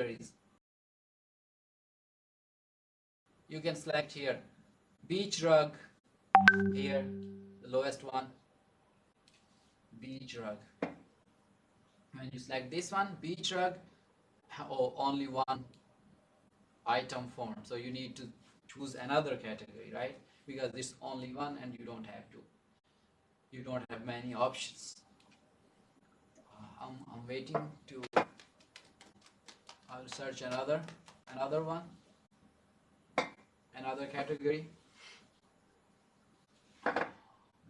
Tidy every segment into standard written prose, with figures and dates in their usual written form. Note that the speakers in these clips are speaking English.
categories. You can select here beach rug, here the lowest one, beach rug. When you select this one, beach rug, oh, only one item form, so you need to choose another category, right? Because it's only one and you don't have many options. I'm waiting to, I'll search another one, another category,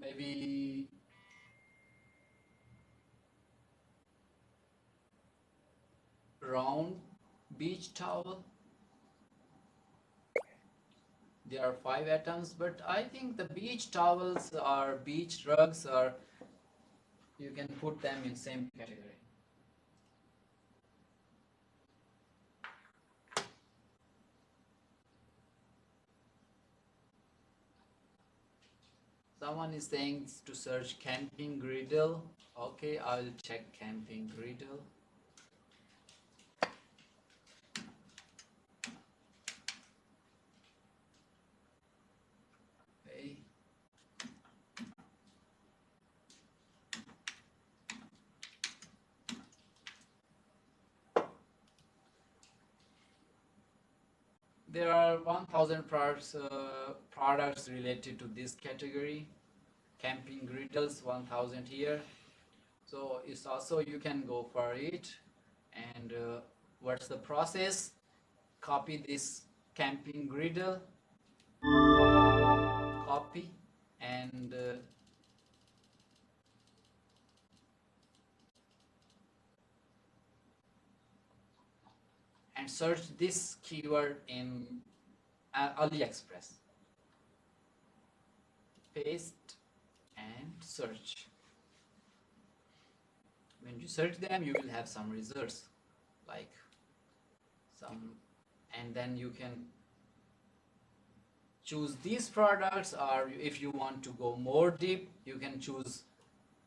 maybe round beach towel. There are 5 items, but I think the beach towels or beach rugs are, you can put them in same category. Someone is saying to search camping griddle. Okay, I'll check camping griddle. Okay. There are 1000 products related to this category. Camping griddles, 1000 here. So it's also, you can go for it. And what's the process? Copy this camping griddle, copy, and search this keyword in AliExpress. Paste and search. When you search them, you will have some results, like some, and then you can choose these products, or if you want to go more deep, you can choose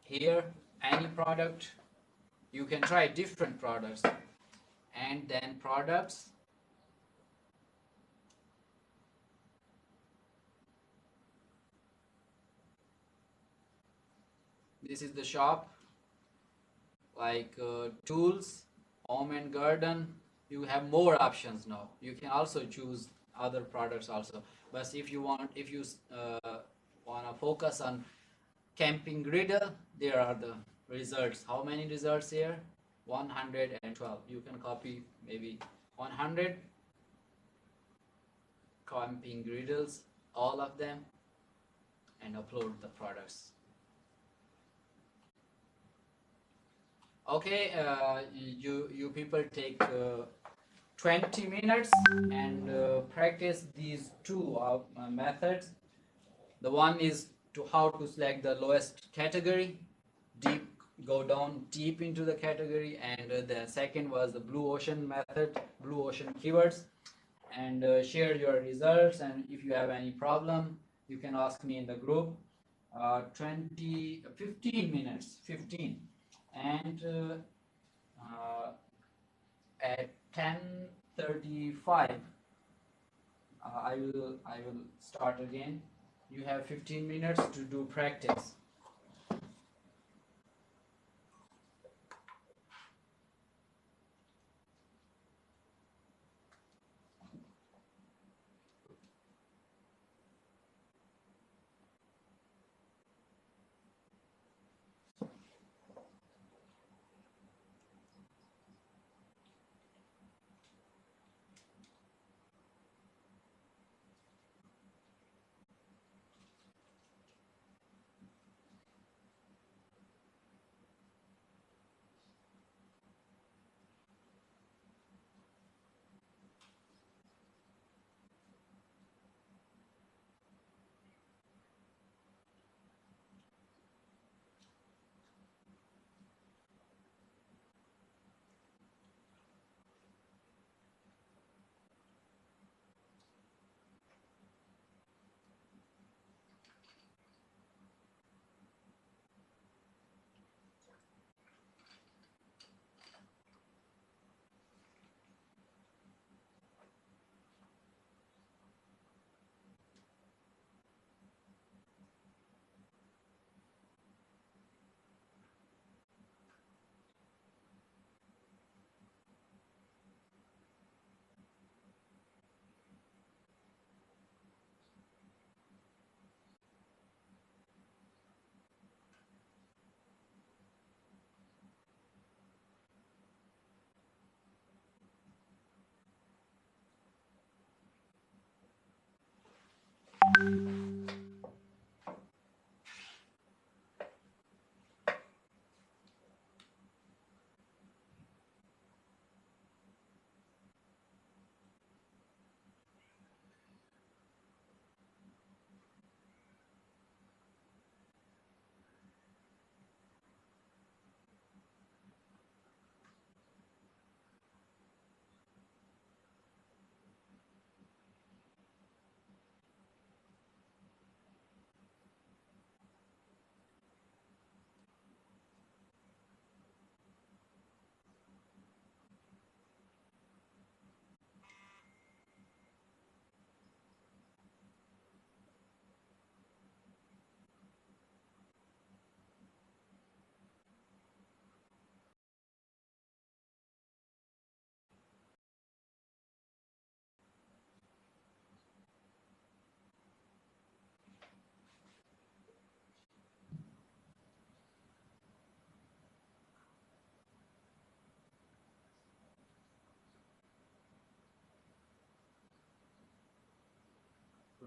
here any product. You can try different products, and then products, this is the shop, like tools, home and garden. You have more options now. You can also choose other products also, but if you want to focus on camping griddle, there are the results. How many results here? 112. You can copy maybe 100 camping griddles, all of them, and upload the products. Okay, you people take 20 minutes and practice these two methods. The one is to how to select the lowest category, go down deep into the category, and the second was the blue ocean method, blue ocean keywords. And share your results, and if you have any problem, you can ask me in the group. 15 minutes, 15, and at 10:35 I will start again. You have 15 minutes to do practice.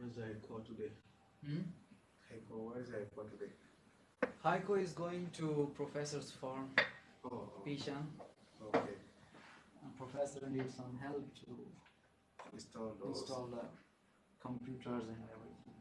is the echo today? Echo, where is the echo today? Heiko is going to professor's farm, Pishan. Okay. Professor needs some help to Install those. install the computers and everything.